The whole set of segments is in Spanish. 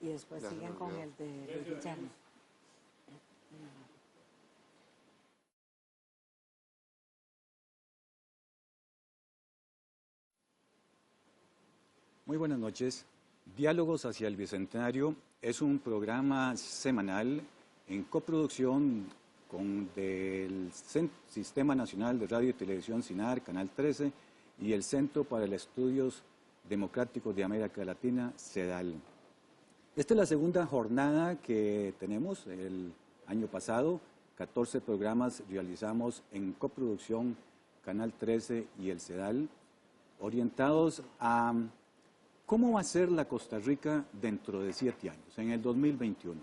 y después siguen con el de Luis Guillermo. Muy buenas noches. Diálogos hacia el Bicentenario es un programa semanal en coproducción del Sistema Nacional de Radio y Televisión SINAR, Canal 13, y el Centro para los Estudios Democráticos de América Latina, CEDAL. Esta es la segunda jornada que tenemos. El año pasado, 14 programas realizamos en coproducción Canal 13 y el CEDAL, orientados a cómo va a ser la Costa Rica dentro de 7 años, en el 2021.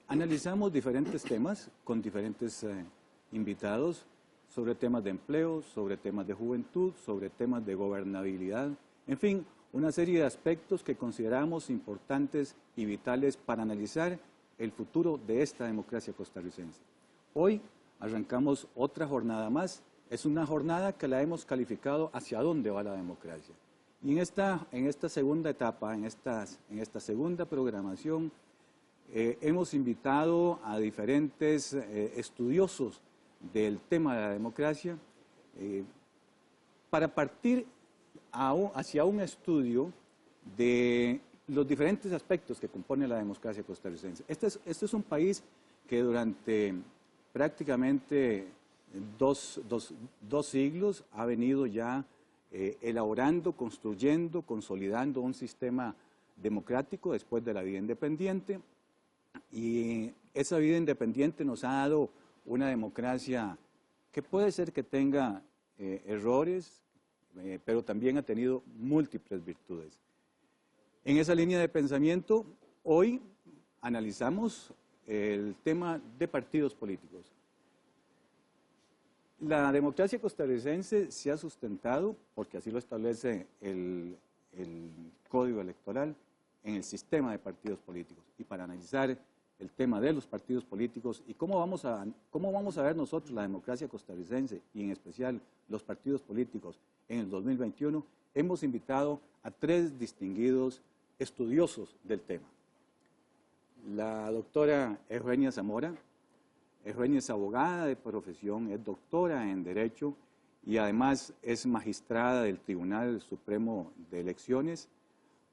Analizamos diferentes temas con diferentes invitados sobre temas de empleo, sobre temas de juventud, sobre temas de gobernabilidad, en fin, una serie de aspectos que consideramos importantes y vitales para analizar el futuro de esta democracia costarricense. Hoy arrancamos otra jornada más. Es una jornada que la hemos calificado hacia dónde va la democracia. Y en esta segunda etapa, en esta segunda programación, hemos invitado a diferentes estudiosos del tema de la democracia para partir hacia un estudio de los diferentes aspectos que compone la democracia costarricense. Este es un país que durante prácticamente dos siglos ha venido ya elaborando, construyendo, consolidando un sistema democrático después de la vida independiente, y esa vida independiente nos ha dado una democracia que puede ser que tenga errores, pero también ha tenido múltiples virtudes. En esa línea de pensamiento, hoy analizamos el tema de partidos políticos. La democracia costarricense se ha sustentado, porque así lo establece el Código Electoral, en el sistema de partidos políticos. Y para analizar el tema de los partidos políticos y cómo vamos a ver nosotros la democracia costarricense, y en especial los partidos políticos en el 2021, hemos invitado a 3 distinguidos estudiosos del tema. La doctora Eugenia Zamora. Eugenia es abogada de profesión, es doctora en Derecho y además es magistrada del Tribunal Supremo de Elecciones.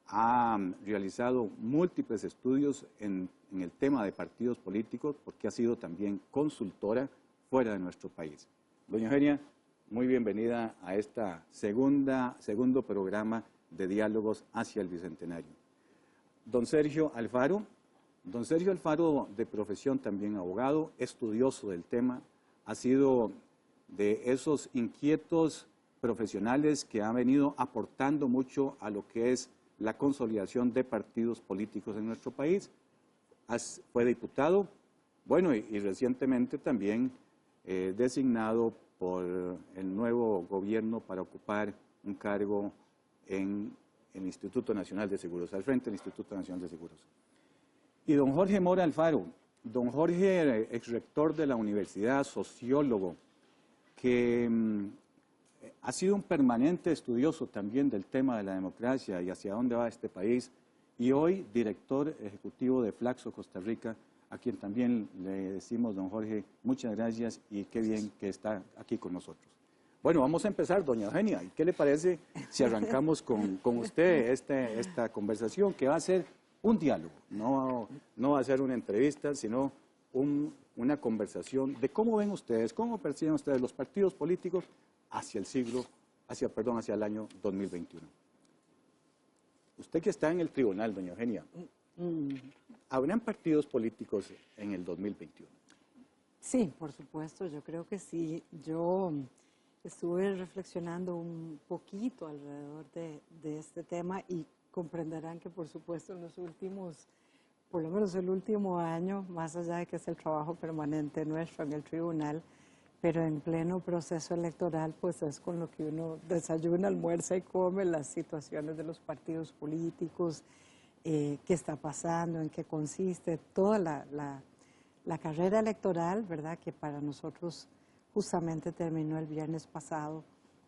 Ha realizado múltiples estudios en el tema de partidos políticos porque ha sido también consultora fuera de nuestro país. Doña Eugenia, muy bienvenida a este segundo programa de Diálogos hacia el Bicentenario. Don Sergio Alfaro. Don Sergio Alfaro, de profesión también abogado, estudioso del tema, ha sido de esos inquietos profesionales que han venido aportando mucho a lo que es la consolidación de partidos políticos en nuestro país. Fue diputado, bueno, y recientemente también designado por el nuevo gobierno para ocupar un cargo en el Instituto Nacional de Seguros, al frente del Instituto Nacional de Seguros. Y don Jorge Mora Alfaro. Don Jorge, exrector de la universidad, sociólogo, que ha sido un permanente estudioso también del tema de la democracia y hacia dónde va este país, y hoy director ejecutivo de Flaxo Costa Rica, a quien también le decimos, don Jorge, muchas gracias y qué bien que está aquí con nosotros. Bueno, vamos a empezar, doña Eugenia. ¿Y qué le parece si arrancamos con usted esta conversación que va a ser un diálogo? No va a ser una entrevista, sino una conversación de cómo ven ustedes, cómo perciben ustedes los partidos políticos hacia el año 2021. Usted que está en el tribunal, doña Eugenia, ¿habrán partidos políticos en el 2021? Sí, por supuesto, yo creo que sí. Yo estuve reflexionando un poquito alrededor de este tema y comprenderán que, por supuesto, en los últimos, por lo menos el último año, más allá de que es el trabajo permanente nuestro en el tribunal, pero en pleno proceso electoral, pues es con lo que uno desayuna, almuerza y come, las situaciones de los partidos políticos, qué está pasando, en qué consiste, toda la carrera electoral, ¿verdad?, que para nosotros justamente terminó el viernes pasado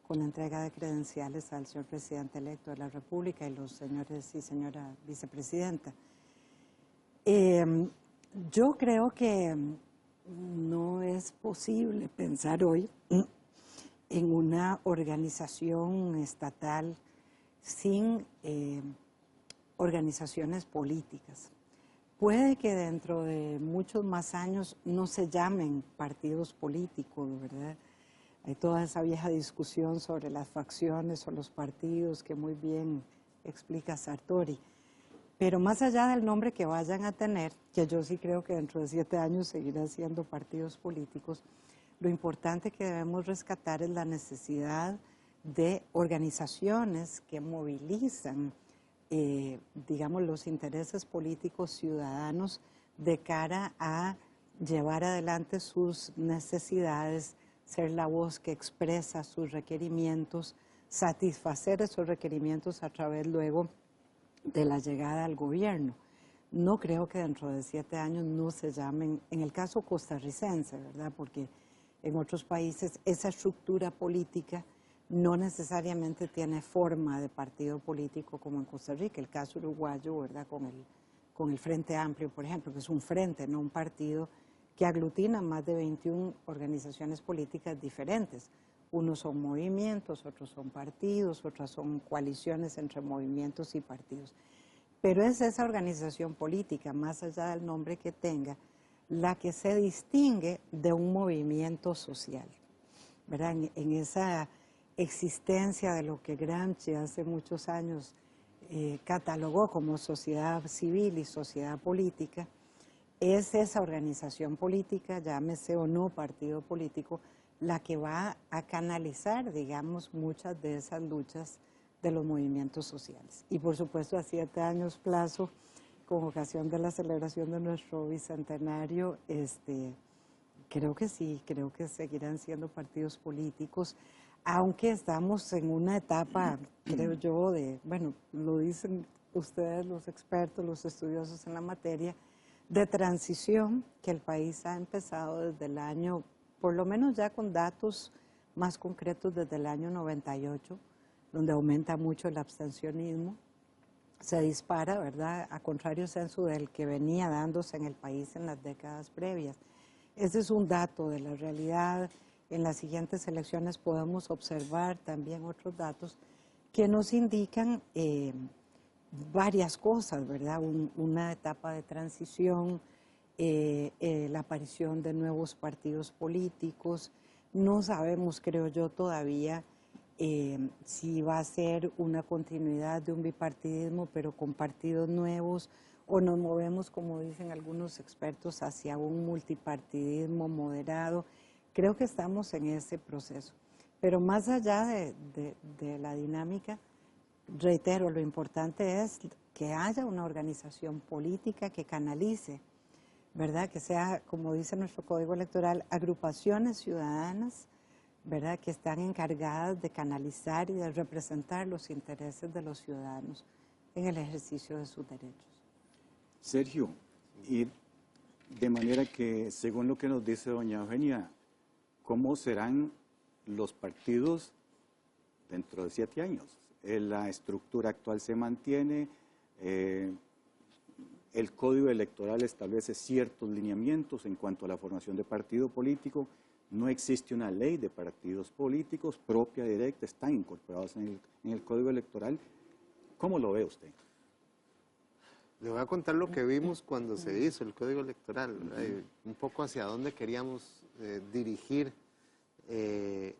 con la entrega de credenciales al señor presidente electo de la República y los señores y señora vicepresidenta. Yo creo que no es posible pensar hoy en una organización estatal sin organizaciones políticas. Puede que dentro de muchos más años no se llamen partidos políticos, ¿verdad? Hay toda esa vieja discusión sobre las facciones o los partidos que muy bien explica Sartori. Pero más allá del nombre que vayan a tener, que yo sí creo que dentro de 7 años seguirán siendo partidos políticos, lo importante que debemos rescatar es la necesidad de organizaciones que movilizan, digamos, los intereses políticos ciudadanos de cara a llevar adelante sus necesidades, ser la voz que expresa sus requerimientos, satisfacer esos requerimientos a través luego de la llegada al gobierno. No creo que dentro de 7 años no se llamen, en el caso costarricense, ¿verdad? Porque en otros países esa estructura política no necesariamente tiene forma de partido político como en Costa Rica. El caso uruguayo, ¿verdad? Con el Frente Amplio, por ejemplo, que es un frente, no un partido, que aglutina más de 21 organizaciones políticas diferentes. Unos son movimientos, otros son partidos, otras son coaliciones entre movimientos y partidos. Pero es esa organización política, más allá del nombre que tenga, la que se distingue de un movimiento social, ¿verdad? En esa existencia de lo que Gramsci hace muchos años catalogó como sociedad civil y sociedad política, es esa organización política, llámese o no partido político, la que va a canalizar, digamos, muchas de esas luchas de los movimientos sociales. Y por supuesto a 7 años plazo, con ocasión de la celebración de nuestro bicentenario, creo que sí, creo que seguirán siendo partidos políticos, aunque estamos en una etapa, creo yo, bueno, lo dicen ustedes los expertos, los estudiosos en la materia, de transición que el país ha empezado desde el año, por lo menos ya con datos más concretos desde el año 98, donde aumenta mucho el abstencionismo, se dispara, ¿verdad?, a contrario censo del que venía dándose en el país en las décadas previas. Ese es un dato de la realidad. En las siguientes elecciones podemos observar también otros datos que nos indican varias cosas, ¿verdad? Una etapa de transición, la aparición de nuevos partidos políticos. No sabemos, creo yo, todavía si va a ser una continuidad de un bipartidismo, pero con partidos nuevos, o nos movemos, como dicen algunos expertos, hacia un multipartidismo moderado. Creo que estamos en ese proceso. Pero más allá de la dinámica, reitero, lo importante es que haya una organización política que canalice, ¿verdad? Que sea, como dice nuestro Código Electoral, agrupaciones ciudadanas, ¿verdad?, que están encargadas de canalizar y de representar los intereses de los ciudadanos en el ejercicio de sus derechos. Sergio, y de manera que, según lo que nos dice doña Eugenia, ¿cómo serán los partidos dentro de 7 años? La estructura actual se mantiene, el Código Electoral establece ciertos lineamientos en cuanto a la formación de partido político, no existe una ley de partidos políticos propia, directa, están incorporados en el Código Electoral. ¿Cómo lo ve usted? Le voy a contar lo que vimos cuando se hizo el Código Electoral, un poco hacia dónde queríamos dirigir el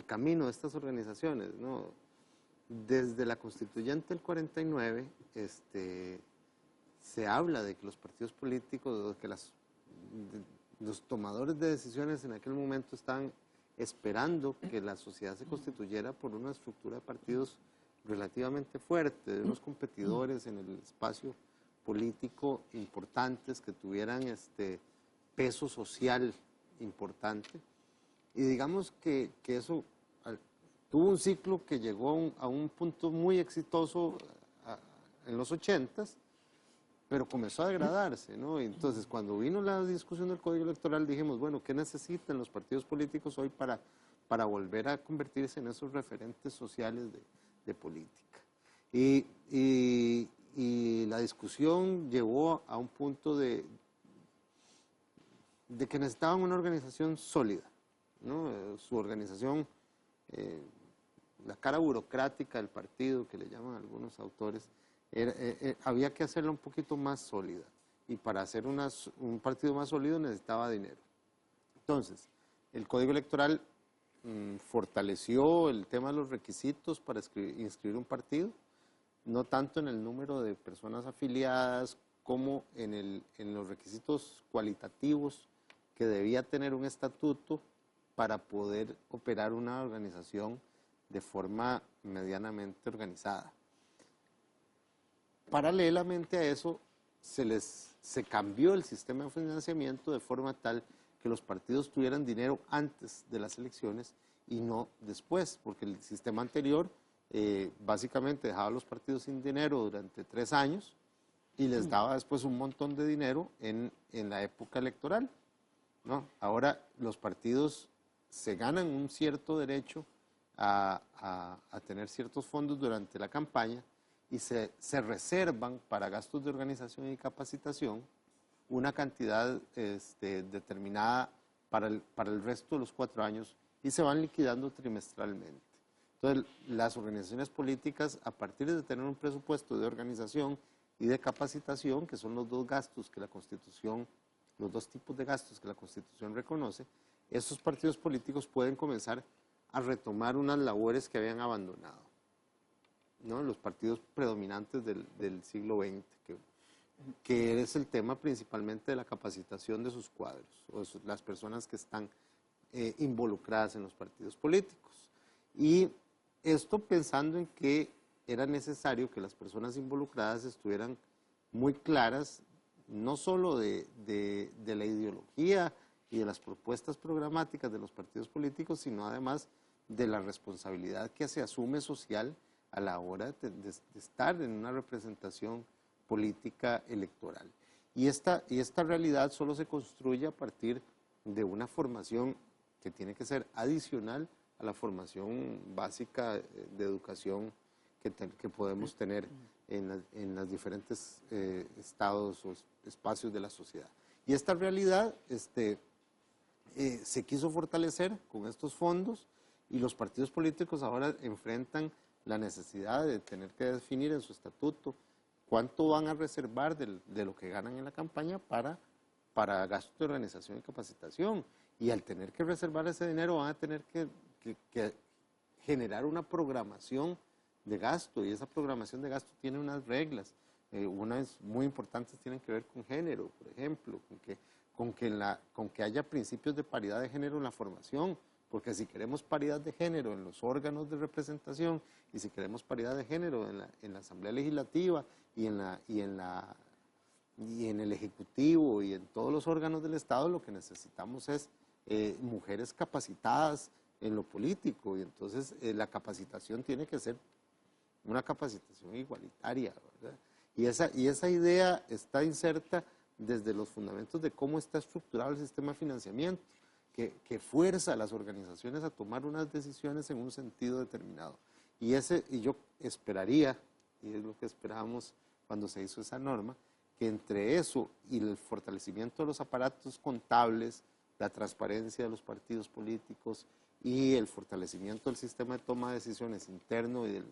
camino de estas organizaciones, ¿no? Desde la Constituyente del 49 se habla de que los partidos políticos, que los tomadores de decisiones en aquel momento estaban esperando que la sociedad se constituyera por una estructura de partidos relativamente fuerte, de unos competidores en el espacio político importantes que tuvieran peso social importante. Y digamos que eso tuvo un ciclo que llegó a un punto muy exitoso en los 80s, pero comenzó a degradarse, ¿no? Entonces, cuando vino la discusión del Código Electoral, dijimos, bueno, ¿qué necesitan los partidos políticos hoy para volver a convertirse en esos referentes sociales de política? Y la discusión llevó a un punto de que necesitaban una organización sólida, ¿no? Su organización, la cara burocrática del partido, que le llaman algunos autores, había que hacerla un poquito más sólida. Y para hacer un partido más sólido necesitaba dinero. Entonces, el Código Electoral fortaleció el tema de los requisitos para inscribir un partido, no tanto en el número de personas afiliadas como en los requisitos cualitativos que debía tener un estatuto para poder operar una organización de forma medianamente organizada. Paralelamente a eso, se cambió el sistema de financiamiento de forma tal que los partidos tuvieran dinero antes de las elecciones y no después, porque el sistema anterior básicamente dejaba a los partidos sin dinero durante 3 años y les daba después un montón de dinero en la época electoral, ¿no? Ahora los partidos se ganan un cierto derecho a tener ciertos fondos durante la campaña y se reservan para gastos de organización y capacitación una cantidad determinada para el resto de los 4 años y se van liquidando trimestralmente. Entonces, las organizaciones políticas, a partir de tener un presupuesto de organización y de capacitación, que son los dos gastos que la Constitución, los dos tipos de gastos que la Constitución reconoce, esos partidos políticos pueden comenzar a retomar unas labores que habían abandonado, ¿no? Los partidos predominantes del siglo XX, que es el tema principalmente de la capacitación de sus cuadros, o las personas que están involucradas en los partidos políticos. Y esto pensando en que era necesario que las personas involucradas estuvieran muy claras, no solo de la ideología y de las propuestas programáticas de los partidos políticos, sino además de la responsabilidad que se asume social a la hora de estar en una representación política electoral. Y esta realidad solo se construye a partir de una formación que tiene que ser adicional a la formación básica de educación que podemos tener en los diferentes estados o espacios de la sociedad. Y esta realidad se quiso fortalecer con estos fondos y los partidos políticos ahora enfrentan la necesidad de tener que definir en su estatuto cuánto van a reservar de lo que ganan en la campaña para gastos de organización y capacitación. Y al tener que reservar ese dinero van a tener que generar una programación de gasto, y esa programación de gasto tiene unas reglas. Unas muy importantes tienen que ver con género, por ejemplo, con que haya principios de paridad de género en la formación, porque si queremos paridad de género en los órganos de representación y si queremos paridad de género en la Asamblea Legislativa y en el Ejecutivo y en todos los órganos del Estado, lo que necesitamos es mujeres capacitadas en lo político, y entonces la capacitación tiene que ser una capacitación igualitaria, ¿verdad? Y esa idea está inserta desde los fundamentos de cómo está estructurado el sistema de financiamiento, que fuerza a las organizaciones a tomar unas decisiones en un sentido determinado. Y yo esperaría, y es lo que esperábamos cuando se hizo esa norma, que entre eso y el fortalecimiento de los aparatos contables, la transparencia de los partidos políticos y el fortalecimiento del sistema de toma de decisiones interno y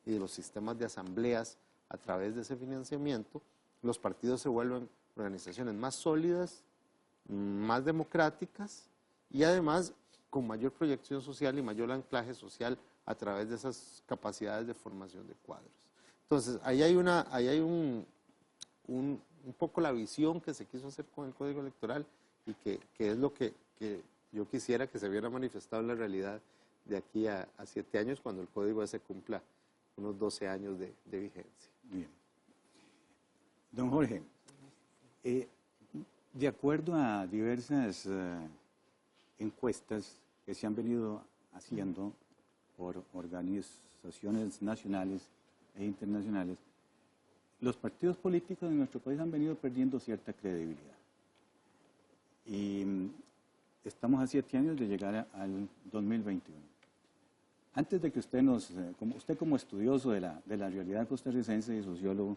de los sistemas de asambleas a través de ese financiamiento, los partidos se vuelven organizaciones más sólidas, más democráticas y además con mayor proyección social y mayor anclaje social a través de esas capacidades de formación de cuadros. Entonces, ahí hay un poco la visión que se quiso hacer con el Código Electoral y que es lo que yo quisiera que se viera manifestado en la realidad de aquí a 7 años, cuando el Código se cumpla unos 12 años de vigencia. Bien. Don Jorge, de acuerdo a diversas encuestas que se han venido haciendo por organizaciones nacionales e internacionales, los partidos políticos en nuestro país han venido perdiendo cierta credibilidad. Y estamos a 7 años de llegar al 2021. Antes de que usted usted como estudioso de la realidad costarricense y sociólogo,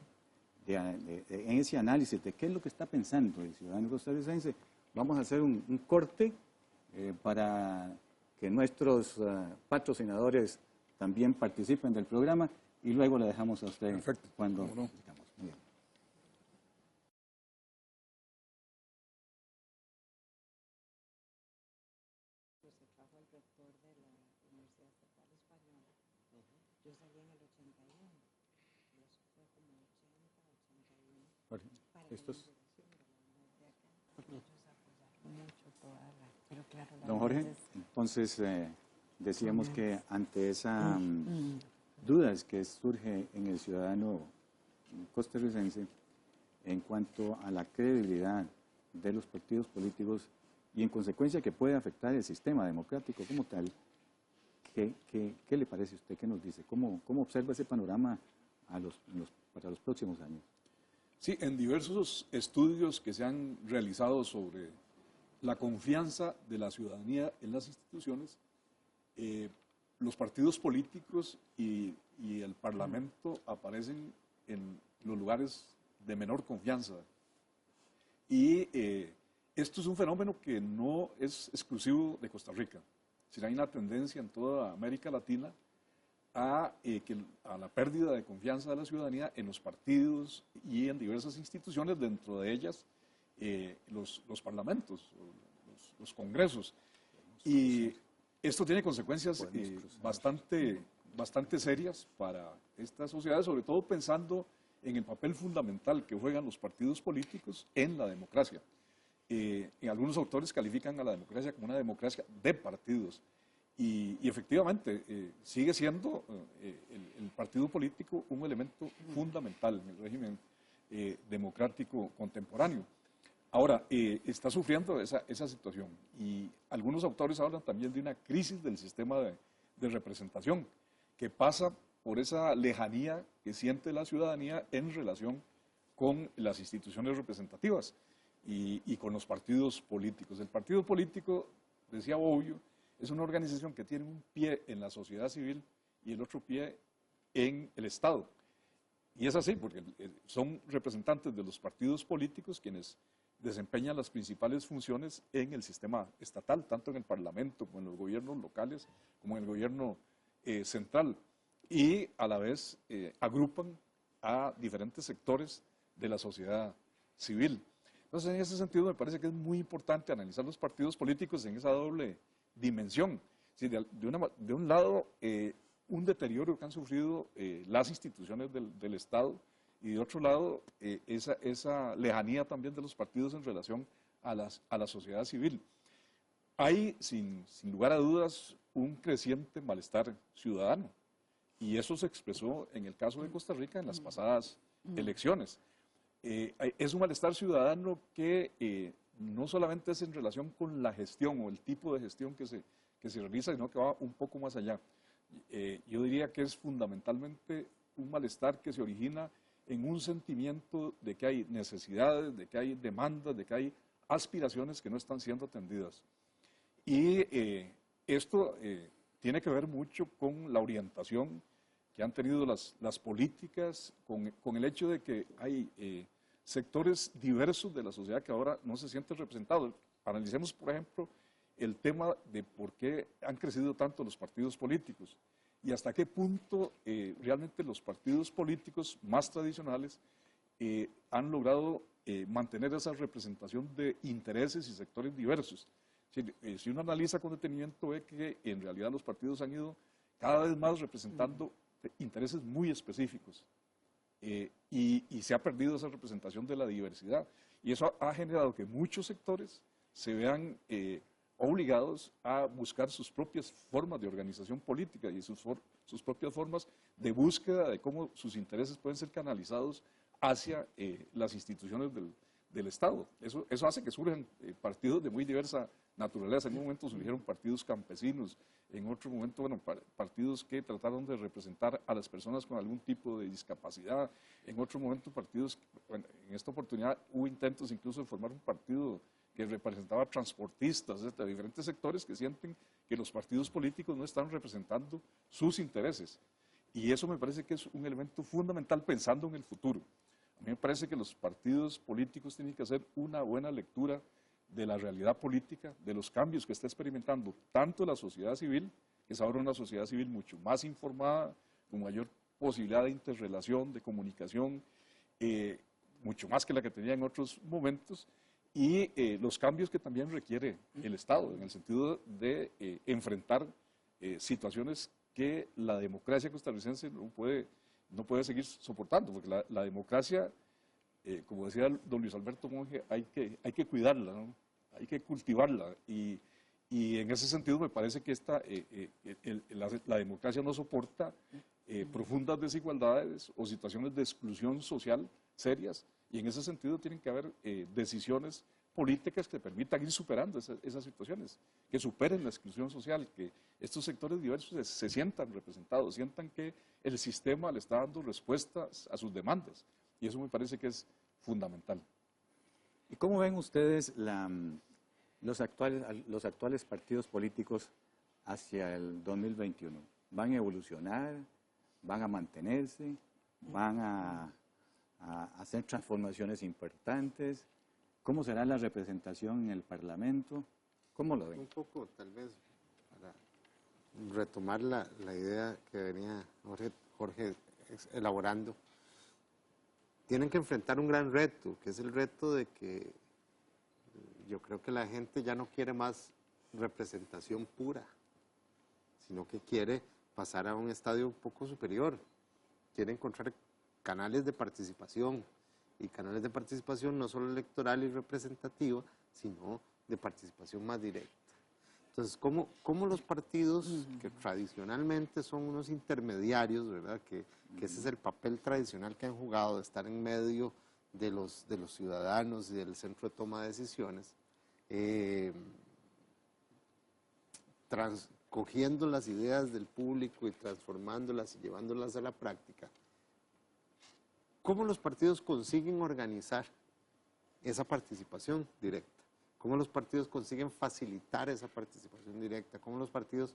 en ese análisis de qué es lo que está pensando el ciudadano costarricense, vamos a hacer un corte para que nuestros patrocinadores también participen del programa y luego le dejamos a usted. Perfecto. Cuando ¿Cómo no? digamos. Muy bien. Yo salí en el 81, y eso fue como 80, 81, para la Estos, inauguración de la universidad acá. Ellos apoyaron mucho toda la... Pero claro, la don Jorge, verdad es- entonces decíamos que ante esa dudas que surge en el ciudadano costarricense en cuanto a la credibilidad de los partidos políticos y en consecuencia que puede afectar el sistema democrático como tal, ¿qué le parece a usted? ¿Qué nos dice? ¿Cómo observa ese panorama para los próximos años? Sí, en diversos estudios que se han realizado sobre la confianza de la ciudadanía en las instituciones, los partidos políticos y el Parlamento aparecen en los lugares de menor confianza. Y esto es un fenómeno que no es exclusivo de Costa Rica. Si hay una tendencia en toda América Latina a la pérdida de confianza de la ciudadanía en los partidos y en diversas instituciones, dentro de ellas los parlamentos, los congresos. Y esto tiene consecuencias bastante serias para estas sociedades, sobre todo pensando en el papel fundamental que juegan los partidos políticos en la democracia. Algunos autores califican a la democracia como una democracia de partidos. Y efectivamente, sigue siendo el partido político un elemento fundamental en el régimen democrático contemporáneo. Ahora, está sufriendo esa situación y algunos autores hablan también de una crisis del sistema de representación que pasa por esa lejanía que siente la ciudadanía en relación con las instituciones representativas y con los partidos políticos. El partido político, decía Bobbio, es una organización que tiene un pie en la sociedad civil y el otro pie en el Estado. Y es así, porque son representantes de los partidos políticos quienes desempeñan las principales funciones en el sistema estatal, tanto en el Parlamento como en los gobiernos locales, como en el gobierno central. Y a la vez agrupan a diferentes sectores de la sociedad civil. Entonces, en ese sentido, me parece que es muy importante analizar los partidos políticos en esa doble dimensión. Sí, de un lado, un deterioro que han sufrido las instituciones del Estado y de otro lado, esa lejanía también de los partidos en relación a la sociedad civil. Hay, sin lugar a dudas, un creciente malestar ciudadano y eso se expresó en el caso de Costa Rica en las pasadas elecciones. Es un malestar ciudadano que no solamente es en relación con la gestión o el tipo de gestión que se realiza, sino que va un poco más allá. Yo diría que es fundamentalmente un malestar que se origina en un sentimiento de que hay necesidades, de que hay demandas, de que hay aspiraciones que no están siendo atendidas. Y esto tiene que ver mucho con la orientación que han tenido las políticas, con el hecho de que hay sectores diversos de la sociedad que ahora no se sienten representados. Analicemos, por ejemplo, el tema de por qué han crecido tanto los partidos políticos y hasta qué punto realmente los partidos políticos más tradicionales han logrado mantener esa representación de intereses y sectores diversos. Si uno analiza con detenimiento, ve que en realidad los partidos han ido cada vez más representando intereses muy específicos y se ha perdido esa representación de la diversidad. Y eso ha generado que muchos sectores se vean obligados a buscar sus propias formas de organización política y sus propias formas de búsqueda de cómo sus intereses pueden ser canalizados hacia las instituciones del Estado. Eso hace que surjan partidos de muy diversa naturaleza. En un momento surgieron partidos campesinos, en otro momento, bueno, partidos que trataron de representar a las personas con algún tipo de discapacidad, en otro momento partidos, bueno, en esta oportunidad hubo intentos incluso de formar un partido que representaba transportistas, de diferentes sectores que sienten que los partidos políticos no están representando sus intereses. Y eso me parece que es un elemento fundamental pensando en el futuro. A mí me parece que los partidos políticos tienen que hacer una buena lectura de la realidad política, de los cambios que está experimentando tanto la sociedad civil, que es ahora una sociedad civil mucho más informada, con mayor posibilidad de interrelación, de comunicación, mucho más que la que tenía en otros momentos, y los cambios que también requiere el Estado, en el sentido de enfrentar situaciones que la democracia costarricense no puede seguir soportando, porque la democracia, como decía don Luis Alberto Monge, hay que cuidarla, ¿no? Hay que cultivarla, y en ese sentido me parece que la democracia no soporta profundas desigualdades o situaciones de exclusión social serias, y en ese sentido tienen que haber decisiones políticas que permitan ir superando esas situaciones, que superen la exclusión social, que estos sectores diversos se sientan representados, sientan que el sistema le está dando respuestas a sus demandas, y eso me parece que es fundamental. ¿Y cómo ven ustedes los actuales partidos políticos hacia el 2021? ¿Van a evolucionar? ¿Van a mantenerse? ¿Van a hacer transformaciones importantes? ¿Cómo será la representación en el Parlamento? ¿Cómo lo ven? Un poco, tal vez, para retomar la idea que venía Jorge elaborando. Tienen que enfrentar un gran reto, que es el reto de que yo creo que la gente ya no quiere más representación pura, sino que quiere pasar a un estadio un poco superior. Quiere encontrar canales de participación, y canales de participación no solo electoral y representativa, sino de participación más directa. Entonces, ¿cómo los partidos, que tradicionalmente son unos intermediarios, ¿verdad? Que ese es el papel tradicional que han jugado, de estar en medio de los ciudadanos y del centro de toma de decisiones, cogiendo las ideas del público y transformándolas y llevándolas a la práctica? ¿Cómo los partidos consiguen organizar esa participación directa? ¿Cómo los partidos consiguen facilitar esa participación directa? ¿Cómo los partidos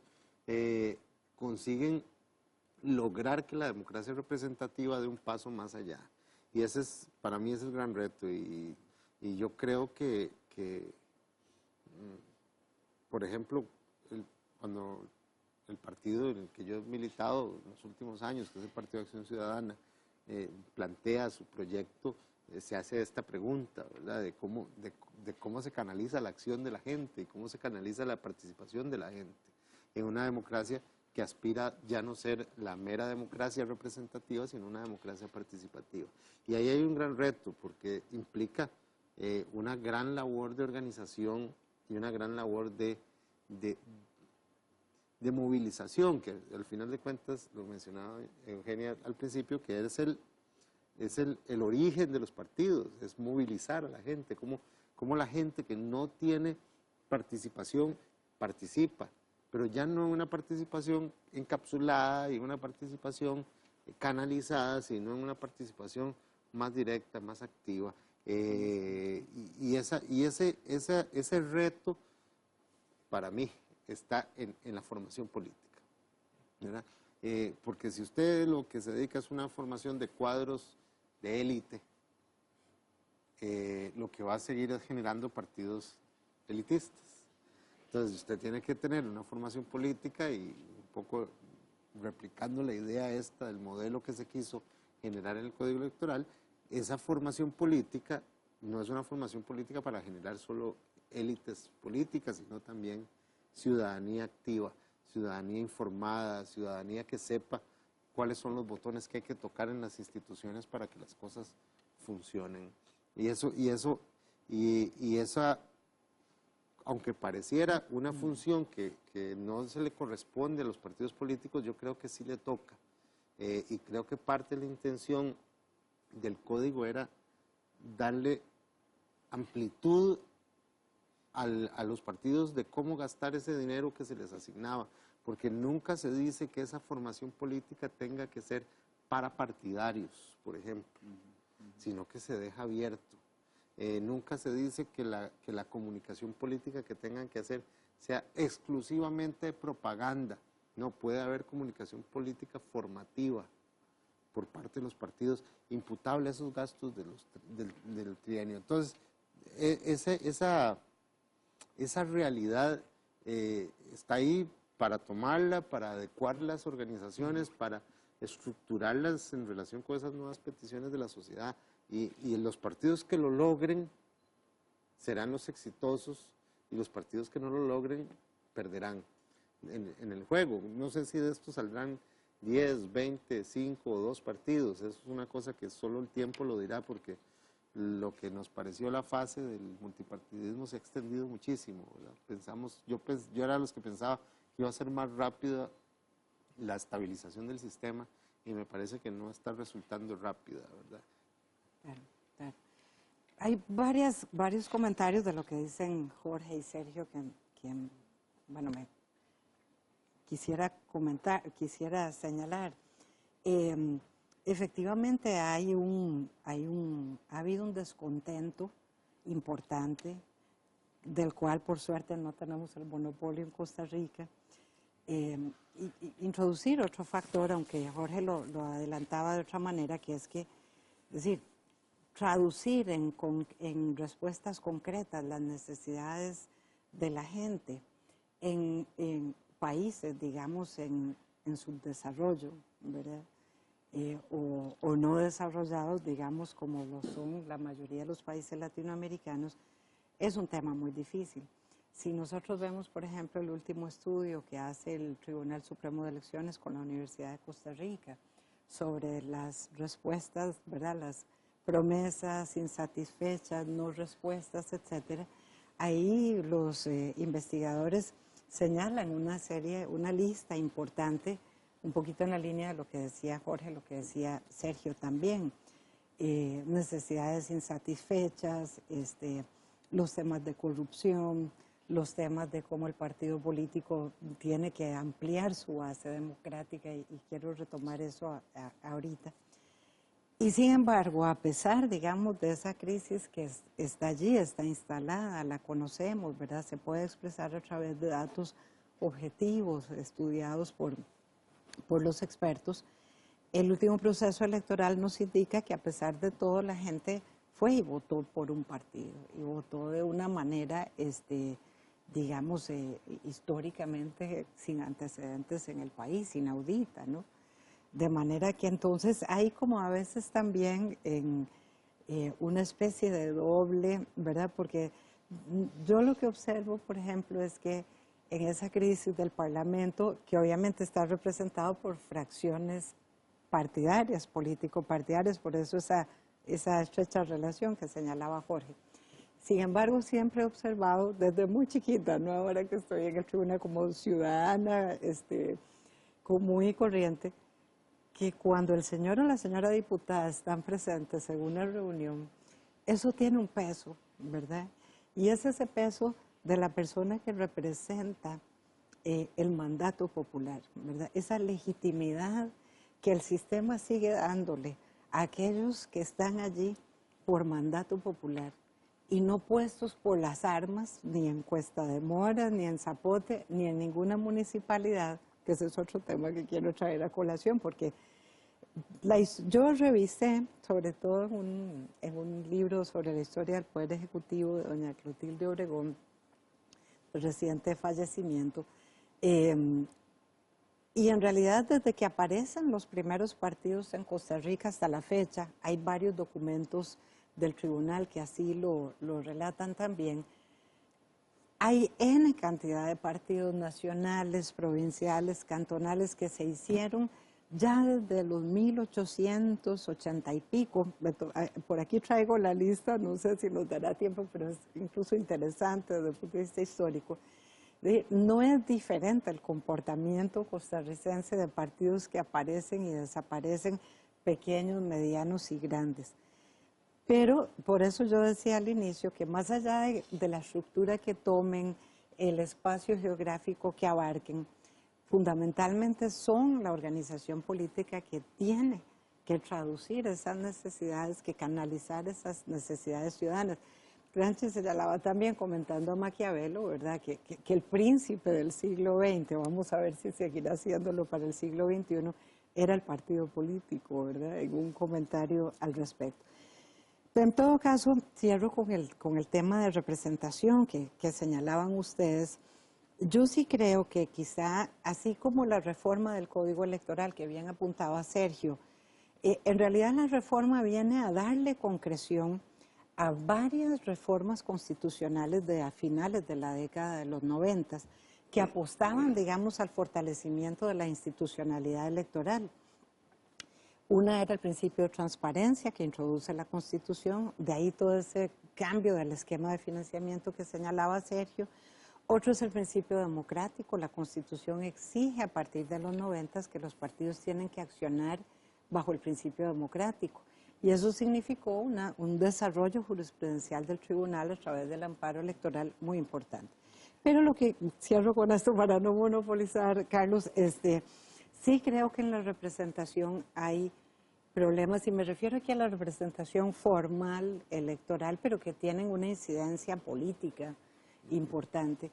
consiguen lograr que la democracia representativa dé un paso más allá? Y para mí ese es el gran reto, y yo creo que por ejemplo, cuando el partido en el que yo he militado en los últimos años, que es el Partido de Acción Ciudadana, plantea su proyecto, se hace esta pregunta, ¿verdad? De cómo se canaliza la acción de la gente y cómo se canaliza la participación de la gente en una democracia que aspira ya no ser la mera democracia representativa, sino una democracia participativa. Y ahí hay un gran reto, porque implica una gran labor de organización y una gran labor de movilización, que al final de cuentas, lo mencionaba Eugenia al principio, que es el origen de los partidos, es movilizar a la gente, cómo la gente que no tiene participación participa, pero ya no una participación encapsulada y una participación canalizada, sino una participación más directa, más activa. Y ese reto, para mí, está en la formación política, ¿verdad? Porque si usted lo que se dedica es una formación de cuadros de élite, lo que va a seguir es generando partidos elitistas. Entonces usted tiene que tener una formación política, y un poco replicando la idea esta del modelo que se quiso generar en el Código Electoral, esa formación política no es una formación política para generar solo élites políticas, sino también ciudadanía activa, ciudadanía informada, ciudadanía que sepa cuáles son los botones que hay que tocar en las instituciones para que las cosas funcionen. Y esa, aunque pareciera una función que no se le corresponde a los partidos políticos, yo creo que sí le toca. Y creo que parte de la intención del código era darle amplitud a los partidos de cómo gastar ese dinero que se les asignaba, porque nunca se dice que esa formación política tenga que ser para partidarios, por ejemplo, sino que se deja abierto. Nunca se dice que la comunicación política que tengan que hacer sea exclusivamente propaganda. No, puede haber comunicación política formativa, por parte de los partidos imputable a esos gastos del trienio. Entonces, esa realidad está ahí para tomarla, para adecuar las organizaciones, para estructurarlas en relación con esas nuevas peticiones de la sociedad. Y los partidos que lo logren serán los exitosos y los partidos que no lo logren perderán en el juego. No sé si de esto saldrán 10, 20, 5 o 2 partidos. Eso es una cosa que solo el tiempo lo dirá, porque lo que nos pareció la fase del multipartidismo se ha extendido muchísimo, ¿verdad? Yo era de los que pensaba que iba a ser más rápida la estabilización del sistema, y me parece que no está resultando rápida, ¿verdad? Claro, claro. Hay varios comentarios de lo que dicen Jorge y Sergio que bueno, me quisiera comentar, quisiera señalar. Efectivamente ha habido un descontento importante, del cual por suerte no tenemos el monopolio en Costa Rica. Introducir otro factor, aunque Jorge lo adelantaba de otra manera, que es decir, traducir en respuestas concretas las necesidades de la gente en países, digamos, en subdesarrollo, ¿verdad? O no desarrollados, digamos, como lo son la mayoría de los países latinoamericanos, es un tema muy difícil. Si nosotros vemos, por ejemplo, el último estudio que hace el Tribunal Supremo de Elecciones con la Universidad de Costa Rica sobre las respuestas, ¿verdad?, las promesas insatisfechas, no respuestas, etcétera, ahí los investigadores señalan una lista importante, un poquito en la línea de lo que decía Jorge, lo que decía Sergio también. Necesidades insatisfechas, los temas de corrupción, los temas de cómo el partido político tiene que ampliar su base democrática, y quiero retomar eso ahorita. Y sin embargo, a pesar, digamos, de esa crisis que está allí, está instalada, la conocemos, ¿verdad? Se puede expresar a través de datos objetivos, estudiados por los expertos. El último proceso electoral nos indica que a pesar de todo la gente fue y votó por un partido, y votó de una manera, digamos, históricamente sin antecedentes en el país, inaudita, ¿no? De manera que entonces hay como a veces también una especie de doble, ¿verdad? Porque yo lo que observo, por ejemplo, es que en esa crisis del Parlamento, que obviamente está representado por fracciones partidarias, político-partidarias, por eso esa estrecha relación que señalaba Jorge. Sin embargo, siempre he observado desde muy chiquita, no ahora que estoy en el tribunal como ciudadana común y corriente, que cuando el señor o la señora diputada están presentes en una reunión, eso tiene un peso, ¿verdad? Y es ese peso de la persona que representa el mandato popular, ¿verdad? Esa legitimidad que el sistema sigue dándole a aquellos que están allí por mandato popular y no puestos por las armas, ni en Cuesta de Mora, ni en Zapote, ni en ninguna municipalidad, que ese es otro tema que quiero traer a colación, porque yo revisé, sobre todo en un libro sobre la historia del Poder Ejecutivo de doña Clotilde Obregón, reciente fallecimiento, y en realidad desde que aparecen los primeros partidos en Costa Rica hasta la fecha, hay varios documentos del tribunal que así lo relatan también. Hay N cantidad de partidos nacionales, provinciales, cantonales que se hicieron ya desde los 1880 y pico. Por aquí traigo la lista, no sé si nos dará tiempo, pero es incluso interesante desde el punto de vista histórico. No es diferente el comportamiento costarricense de partidos que aparecen y desaparecen, pequeños, medianos y grandes. Pero por eso yo decía al inicio que más allá de la estructura que tomen, el espacio geográfico que abarquen, fundamentalmente son la organización política que tiene que traducir esas necesidades, que canalizar esas necesidades ciudadanas. Gramsci señalaba también, comentando a Maquiavelo, ¿verdad?, que el príncipe del siglo XX, vamos a ver si seguirá haciéndolo para el siglo XXI, era el partido político, ¿verdad? En un comentario al respecto. Pero en todo caso, cierro con el tema de representación que señalaban ustedes. Yo sí creo que quizá, así como la reforma del Código Electoral que bien apuntaba Sergio, en realidad la reforma viene a darle concreción a varias reformas constitucionales a finales de la década de los 90 que apostaban, digamos, al fortalecimiento de la institucionalidad electoral. Una era el principio de transparencia que introduce la Constitución, de ahí todo ese cambio del esquema de financiamiento que señalaba Sergio. Otro es el principio democrático. La Constitución exige a partir de los 90 que los partidos tienen que accionar bajo el principio democrático. Y eso significó un desarrollo jurisprudencial del tribunal a través del amparo electoral muy importante. Pero lo que cierro con esto para no monopolizar, Carlos, sí creo que en la representación hay problemas, y me refiero aquí a la representación formal electoral, pero que tienen una incidencia política importante.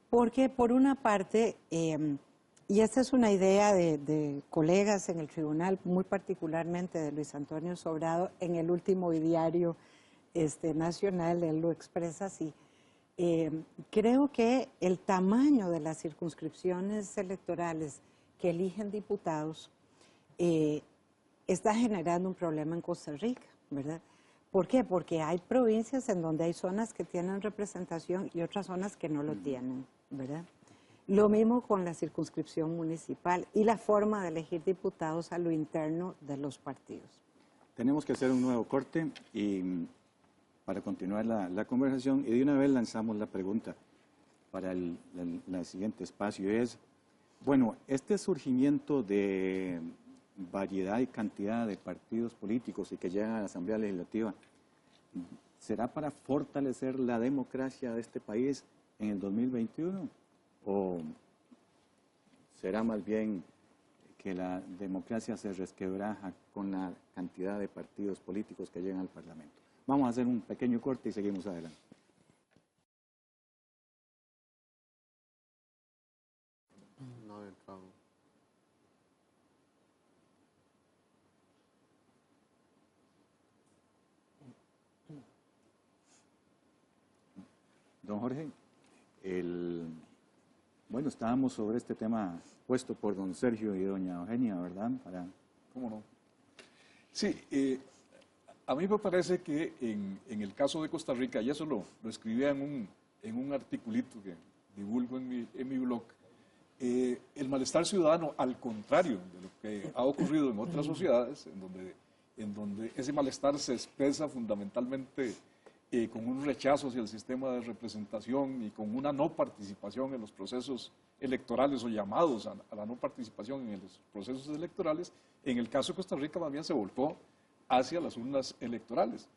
Porque por una parte, y esta es una idea de colegas en el tribunal, muy particularmente de Luis Antonio Sobrado, en el último diario nacional, él lo expresa así. Creo que el tamaño de las circunscripciones electorales que eligen diputados está generando un problema en Costa Rica, ¿verdad? ¿Por qué? Porque hay provincias en donde hay zonas que tienen representación y otras zonas que no lo tienen, ¿verdad? Lo mismo con la circunscripción municipal y la forma de elegir diputados a lo interno de los partidos. Tenemos que hacer un nuevo corte y para continuar la conversación, y de una vez lanzamos la pregunta para el siguiente espacio. Es, bueno, este surgimiento de variedad y cantidad de partidos políticos y que llegan a la Asamblea Legislativa, ¿será para fortalecer la democracia de este país en el 2021? ¿O será más bien que la democracia se resquebraja con la cantidad de partidos políticos que llegan al Parlamento? Vamos a hacer un pequeño corte y seguimos adelante. Don Jorge, bueno, estábamos sobre este tema puesto por don Sergio y doña Eugenia, ¿verdad? ¿Cómo no? Sí, a mí me parece que en el caso de Costa Rica, y eso lo escribía en un articulito que divulgo en mi blog, el malestar ciudadano, al contrario de lo que ha ocurrido en otras sociedades, en donde ese malestar se expresa fundamentalmente con un rechazo hacia el sistema de representación y con una no participación en los procesos electorales o llamados a la no participación en los procesos electorales, en el caso de Costa Rica más bien se volcó hacia las urnas electorales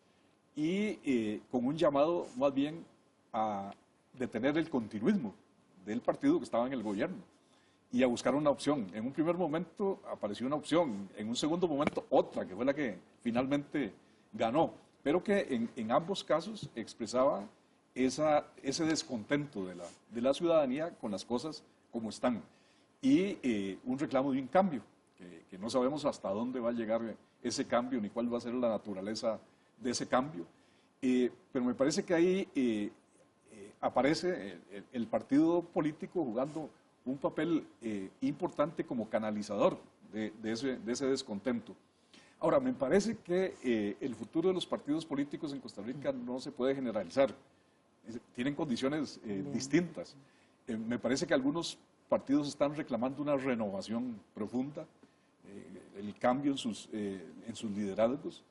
y con un llamado más bien a detener el continuismo del partido que estaba en el gobierno y a buscar una opción. En un primer momento apareció una opción, en un segundo momento otra, que fue la que finalmente ganó, pero que en ambos casos expresaba ese descontento de la ciudadanía con las cosas como están y un reclamo de un cambio, que no sabemos hasta dónde va a llegar ese cambio ni cuál va a ser la naturaleza de ese cambio. Pero me parece que ahí aparece el partido político jugando un papel importante como canalizador de ese descontento. Ahora, me parece que el futuro de los partidos políticos en Costa Rica no se puede generalizar. Tienen condiciones distintas. Me parece que algunos partidos están reclamando una renovación profunda, el cambio en sus liderazgos.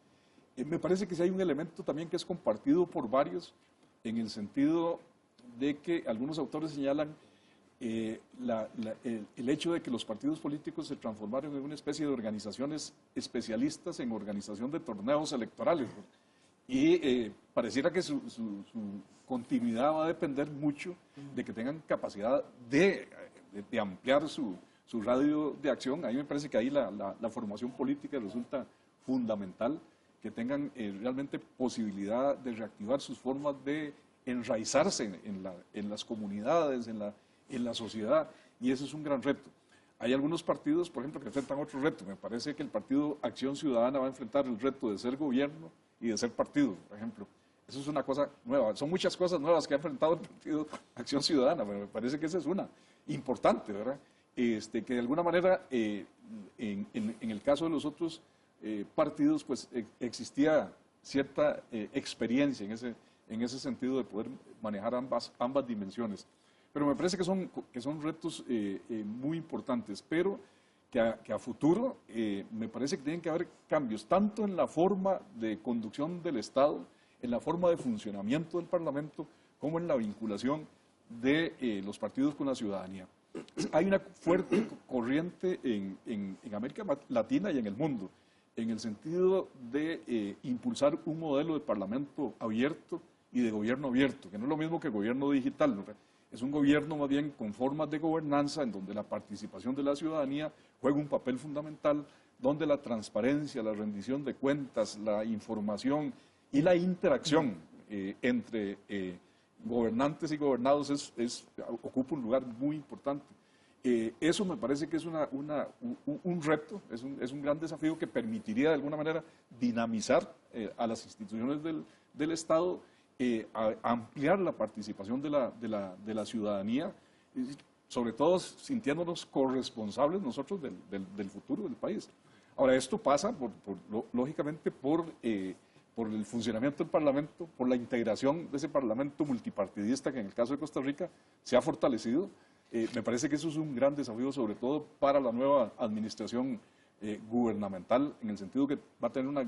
Me parece que sí hay un elemento también que es compartido por varios, en el sentido de que algunos autores señalan el hecho de que los partidos políticos se transformaron en una especie de organizaciones especialistas en organización de torneos electorales, ¿no? Y pareciera que su continuidad va a depender mucho de que tengan capacidad de ampliar su radio de acción. A mí me parece que ahí la formación política resulta fundamental, que tengan realmente posibilidad de reactivar sus formas de enraizarse en las comunidades, en la sociedad, y ese es un gran reto. hay algunos partidos, por ejemplo, que enfrentan otro reto. Me parece que el partido Acción Ciudadana va a enfrentar el reto de ser gobierno y de ser partido, por ejemplo. Eso es una cosa nueva. Son muchas cosas nuevas que ha enfrentado el partido Acción Ciudadana, pero me parece que esa es una importante, ¿verdad? Que de alguna manera, en el caso de los otros partidos, pues existía cierta experiencia en ese sentido de poder manejar ambas dimensiones. Pero me parece que son retos muy importantes, pero que a futuro me parece que tienen que haber cambios, tanto en la forma de conducción del Estado, en la forma de funcionamiento del Parlamento, como en la vinculación de los partidos con la ciudadanía. Hay una fuerte corriente en América Latina y en el mundo, en el sentido de impulsar un modelo de parlamento abierto y de gobierno abierto, que no es lo mismo que gobierno digital, ¿no? Es un gobierno más bien con formas de gobernanza en donde la participación de la ciudadanía juega un papel fundamental, donde la transparencia, la rendición de cuentas, la información y la interacción entre gobernantes y gobernados ocupa un lugar muy importante. Eso me parece que es un reto, es un gran desafío que permitiría de alguna manera dinamizar a las instituciones del Estado, ampliar la participación de la ciudadanía, sobre todo sintiéndonos corresponsables nosotros del futuro del país. Ahora, esto pasa, lógicamente, por el funcionamiento del Parlamento, por la integración de ese Parlamento multipartidista que en el caso de Costa Rica se ha fortalecido. Me parece que eso es un gran desafío, sobre todo para la nueva administración gubernamental, en el sentido que va a tener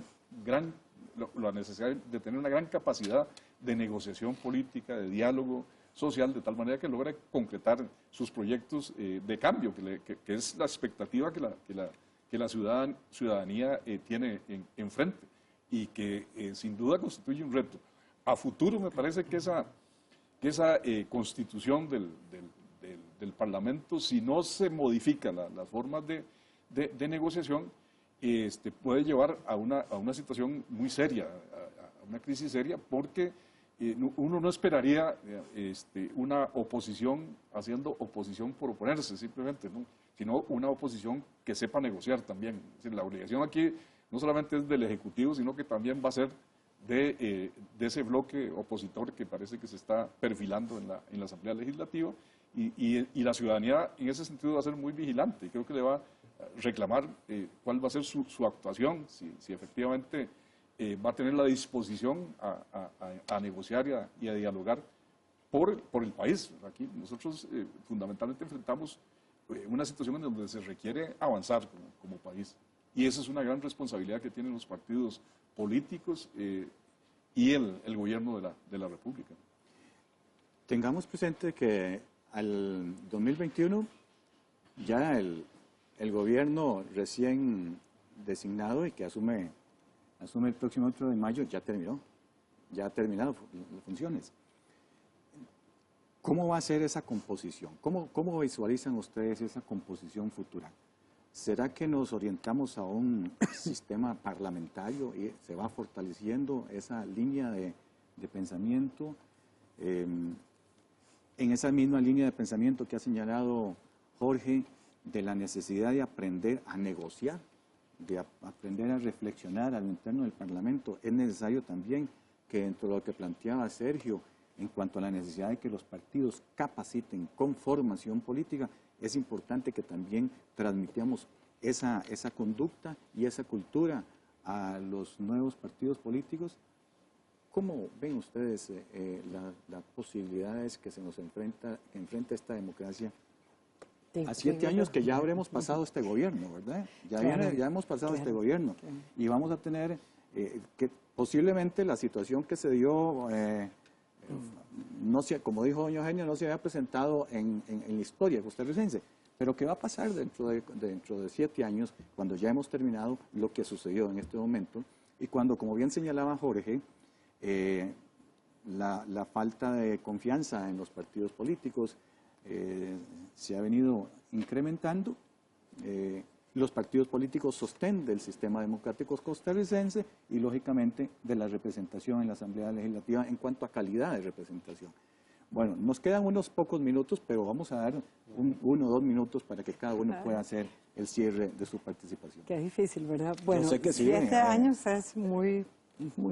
la necesidad de tener una gran capacidad de negociación política, de diálogo social, de tal manera que logre concretar sus proyectos de cambio, que es la expectativa que la ciudadanía tiene enfrente y que sin duda constituye un reto. A futuro me parece que esa constitución del Parlamento, si no se modifica las formas de negociación, puede llevar a una situación muy seria, a una crisis seria, porque uno no esperaría una oposición haciendo oposición por oponerse simplemente, ¿no? Sino una oposición que sepa negociar también. Es decir, la obligación aquí no solamente es del Ejecutivo, sino que también va a ser de ese bloque opositor que parece que se está perfilando en la Asamblea Legislativa, y la ciudadanía en ese sentido va a ser muy vigilante y creo que le va a reclamar cuál va a ser su actuación, si efectivamente va a tener la disposición a negociar y a dialogar por el país. Aquí nosotros fundamentalmente enfrentamos una situación en donde se requiere avanzar como país. Y esa es una gran responsabilidad que tienen los partidos políticos y el gobierno de la República. Tengamos presente que al 2021 ya el gobierno recién designado y que asume el próximo 8 de mayo ya ha terminado las funciones. ¿Cómo va a ser esa composición? ¿Cómo visualizan ustedes esa composición futura? ¿Será que nos orientamos a un sistema parlamentario y se va fortaleciendo esa línea de pensamiento? En esa misma línea de pensamiento que ha señalado Jorge, de la necesidad de aprender a negociar, de aprender a reflexionar a lo interno del Parlamento, es necesario también que dentro de lo que planteaba Sergio, en cuanto a la necesidad de que los partidos capaciten con formación política, es importante que también transmitamos esa conducta y esa cultura a los nuevos partidos políticos. ¿Cómo ven ustedes las posibilidades que se nos enfrenta esta democracia a 7 años que ya habremos pasado este gobierno, ¿verdad? Ya hemos pasado este gobierno y vamos a tener que posiblemente la situación que se dio, como dijo doña Eugenia, no se había presentado en la historia costarricense, pero ¿qué va a pasar dentro de 7 años cuando ya hemos terminado lo que sucedió en este momento y cuando, como bien señalaba Jorge, la falta de confianza en los partidos políticos se ha venido incrementando? Los partidos políticos sostén del sistema democrático costarricense y, lógicamente, de la representación en la Asamblea Legislativa en cuanto a calidad de representación. Bueno, nos quedan unos pocos minutos, pero vamos a dar 1 o 2 minutos para que cada uno pueda hacer el cierre de su participación. Qué difícil, ¿verdad? Bueno, sé que sí, 7 años es muy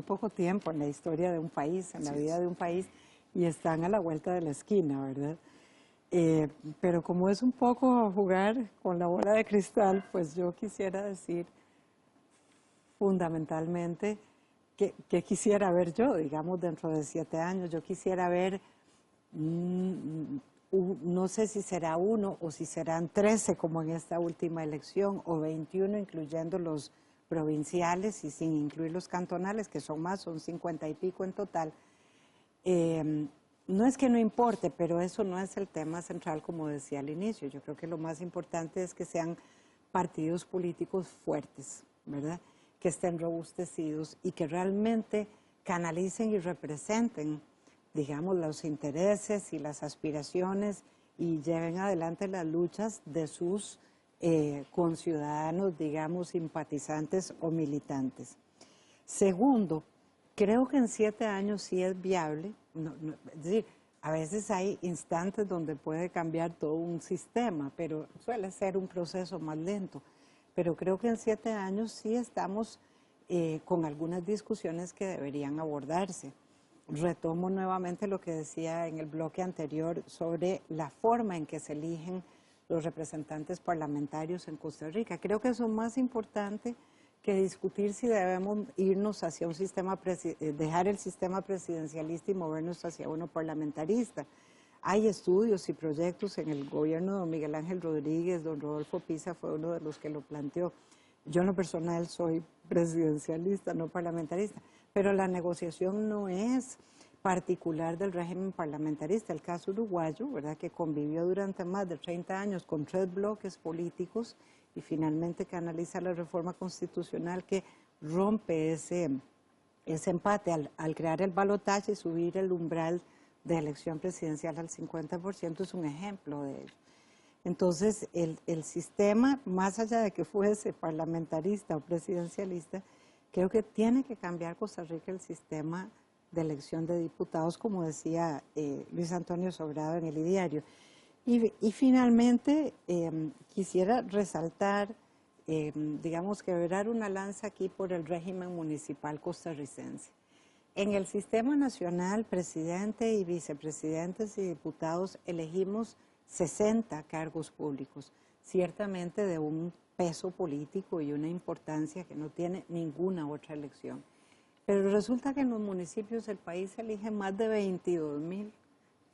poco tiempo en la historia de un país, en la vida de un país, y están a la vuelta de la esquina, ¿verdad? Pero como es un poco jugar con la bola de cristal, pues yo quisiera decir fundamentalmente que quisiera ver yo, digamos, dentro de 7 años. Yo quisiera ver, no sé si será 1 o si serán 13 como en esta última elección, o 21 incluyendo los provinciales y sin incluir los cantonales, que son más, son 50 y pico en total. No es que no importe, pero eso no es el tema central, como decía al inicio. Yo creo que lo más importante es que sean partidos políticos fuertes, ¿verdad? Que estén robustecidos y que realmente canalicen y representen, digamos, los intereses y las aspiraciones y lleven adelante las luchas de sus conciudadanos, digamos, simpatizantes o militantes. Segundo, creo que en 7 años sí es viable, es decir, a veces hay instantes donde puede cambiar todo un sistema, pero suele ser un proceso más lento. Pero creo que en 7 años sí estamos con algunas discusiones que deberían abordarse. Retomo nuevamente lo que decía en el bloque anterior sobre la forma en que se eligen los representantes parlamentarios en Costa Rica. Creo que eso es más importante que discutir si debemos irnos hacia un sistema, dejar el sistema presidencialista y movernos hacia uno parlamentarista. Hay estudios y proyectos en el gobierno de don Miguel Ángel Rodríguez, don Rodolfo Pisa fue uno de los que lo planteó. Yo en lo personal soy presidencialista, no parlamentarista, pero la negociación no es particular del régimen parlamentarista. El caso uruguayo, ¿verdad?, que convivió durante más de 30 años con 3 bloques políticos y finalmente canaliza la reforma constitucional que rompe ese empate al crear el balotaje y subir el umbral de elección presidencial al 50%, es un ejemplo de ello. Entonces, el sistema, más allá de que fuese parlamentarista o presidencialista, creo que tiene que cambiar Costa Rica el sistema de elección de diputados, como decía Luis Antonio Sobrado en el ideario. Y finalmente, quisiera resaltar, digamos, quebrar una lanza aquí por el régimen municipal costarricense. En el sistema nacional, presidente y vicepresidentes y diputados elegimos 60 cargos públicos, ciertamente de un peso político y una importancia que no tiene ninguna otra elección. Pero resulta que en los municipios del país se eligen más de 22,000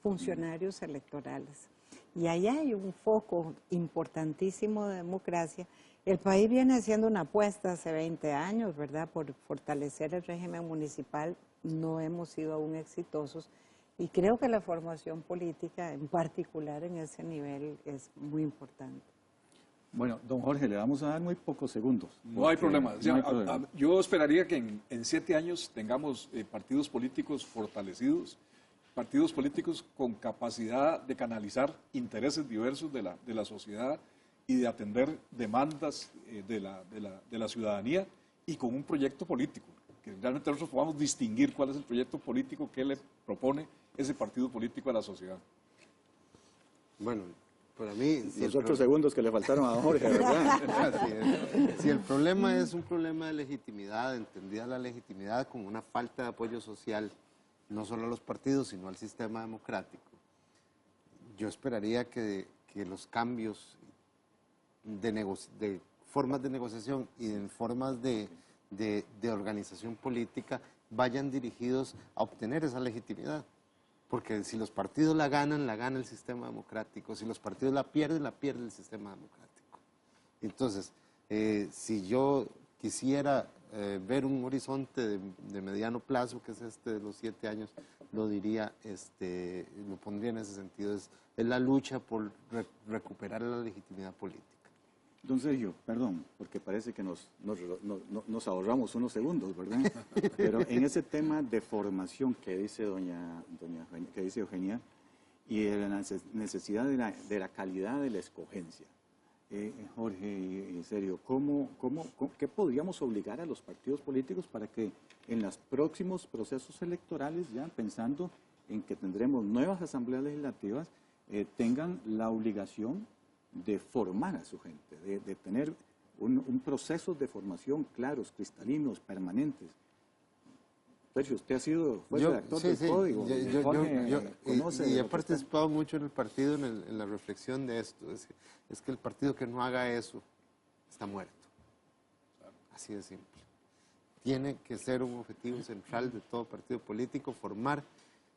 funcionarios electorales. Y ahí hay un foco importantísimo de democracia. El país viene haciendo una apuesta hace 20 años, ¿verdad?, por fortalecer el régimen municipal. No hemos sido aún exitosos. Y creo que la formación política, en particular en ese nivel, es muy importante. Bueno, don Jorge, le vamos a dar muy pocos segundos. No hay problema. No hay problema. Yo esperaría que en 7 años tengamos partidos políticos fortalecidos, partidos políticos con capacidad de canalizar intereses diversos de la sociedad y de atender demandas de la ciudadanía y con un proyecto político, que realmente nosotros podamos distinguir cuál es el proyecto político que le propone ese partido político a la sociedad. Bueno, para mí... Los otros segundos que le faltaron a don Jorge, ¿verdad? Si el problema es un problema de legitimidad, entendida la legitimidad como una falta de apoyo social, no solo a los partidos, sino al sistema democrático, yo esperaría que los cambios de formas de negociación y de formas de organización política vayan dirigidos a obtener esa legitimidad. Porque si los partidos la gana el sistema democrático. Si los partidos la pierde el sistema democrático. Entonces, si yo quisiera ver un horizonte de mediano plazo, que es este de los 7 años, lo diría, lo pondría en ese sentido, es la lucha por recuperar la legitimidad política. Don Sergio, perdón, porque parece que nos ahorramos unos segundos, ¿verdad? Pero en ese tema de formación que dice que dice Eugenia, y de la necesidad de la calidad de la escogencia, Jorge y Sergio, ¿qué podríamos obligar a los partidos políticos para que en los próximos procesos electorales, ya pensando en que tendremos nuevas asambleas legislativas, tengan la obligación de formar a su gente, de tener un proceso de formación claros, cristalinos, permanentes. Sergio, usted ha sido redactor del código. Y he participado mucho en el partido en la reflexión de esto. Es que el partido que no haga eso está muerto. Así de simple. Tiene que ser un objetivo central de todo partido político, formar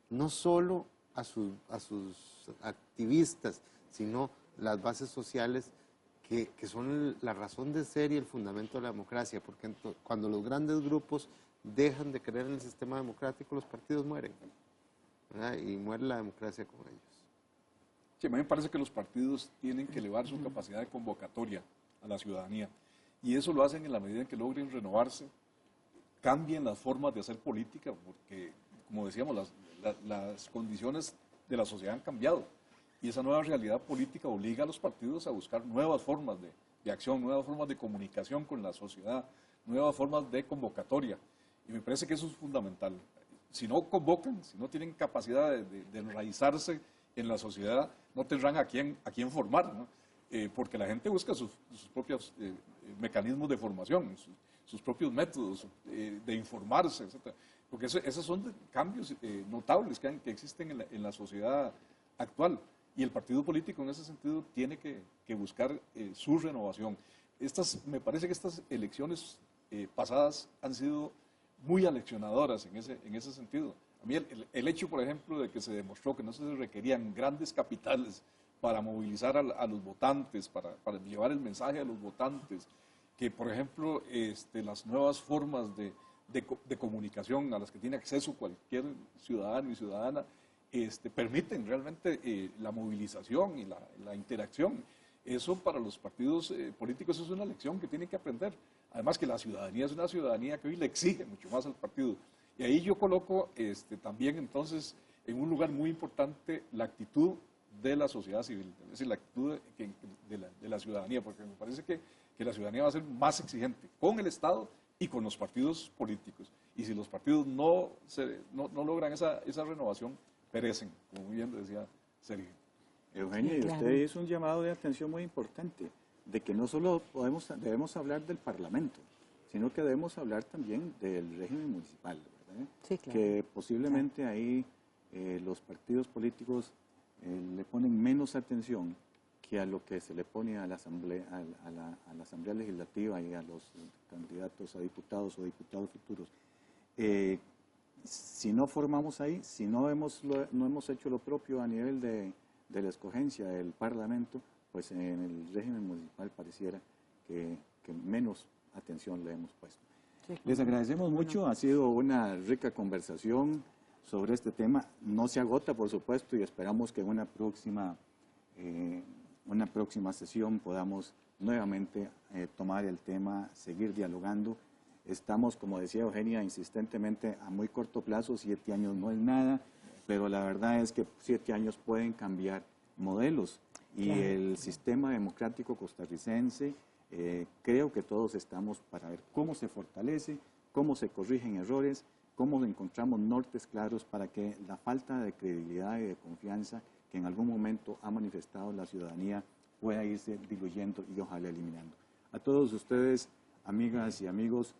no solo a sus activistas, sino las bases sociales que son la razón de ser y el fundamento de la democracia, porque cuando los grandes grupos dejan de creer en el sistema democrático, los partidos mueren, ¿verdad? Y muere la democracia con ellos. Sí, a mí me parece que los partidos tienen que elevar su capacidad de convocatoria a la ciudadanía, y eso lo hacen en la medida en que logren renovarse, cambien las formas de hacer política, porque, como decíamos, las condiciones de la sociedad han cambiado, y esa nueva realidad política obliga a los partidos a buscar nuevas formas de acción, nuevas formas de comunicación con la sociedad, nuevas formas de convocatoria. Y me parece que eso es fundamental. Si no convocan, si no tienen capacidad de enraizarse en la sociedad, no tendrán a quién formar, ¿no? Porque la gente busca sus propios mecanismos de formación, sus propios métodos de informarse, etc. Porque esos son cambios notables que existen en la sociedad actual. Y el partido político en ese sentido tiene que buscar su renovación. Me parece que estas elecciones pasadas han sido muy aleccionadoras en ese sentido. A mí el hecho, por ejemplo, de que se demostró que no se requerían grandes capitales para movilizar a los votantes, para llevar el mensaje a los votantes, que, por ejemplo, las nuevas formas de comunicación a las que tiene acceso cualquier ciudadano y ciudadana, permiten realmente la movilización y la interacción. Eso para los partidos políticos es una lección que tienen que aprender. Además que la ciudadanía es una ciudadanía que hoy le exige mucho más al partido. Y ahí yo coloco también entonces en un lugar muy importante la actitud de la sociedad civil, es decir, la actitud de la ciudadanía, porque me parece que la ciudadanía va a ser más exigente con el Estado y con los partidos políticos. Y si los partidos no logran esa renovación, perecen, como muy bien decía Sergio. Eugenio, y usted hizo un llamado de atención muy importante, de que no solo debemos hablar del Parlamento, sino que debemos hablar también del régimen municipal, ¿verdad? Sí, claro. Que posiblemente ahí los partidos políticos le ponen menos atención que a lo que se le pone a la Asamblea Legislativa y a los candidatos a diputados o diputados futuros. Si no formamos ahí, si no hemos hecho lo propio a nivel de la escogencia del Parlamento, pues en el régimen municipal pareciera que menos atención le hemos puesto. Sí, les agradecemos mucho, ha sido una rica conversación sobre este tema. No se agota, por supuesto, y esperamos que en una próxima sesión podamos nuevamente tomar el tema, seguir dialogando. Estamos, como decía Eugenia, insistentemente a muy corto plazo, 7 años no es nada, pero la verdad es que 7 años pueden cambiar modelos. Y claro, el sistema democrático costarricense, creo que todos estamos para ver cómo se fortalece, cómo se corrigen errores, cómo encontramos nortes claros para que la falta de credibilidad y de confianza que en algún momento ha manifestado la ciudadanía pueda irse diluyendo y ojalá eliminando. A todos ustedes, amigas y amigos,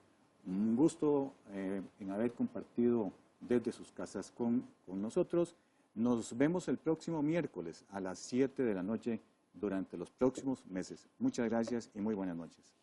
un gusto en haber compartido desde sus casas con nosotros. Nos vemos el próximo miércoles a las 7 de la noche durante los próximos meses. Muchas gracias y muy buenas noches.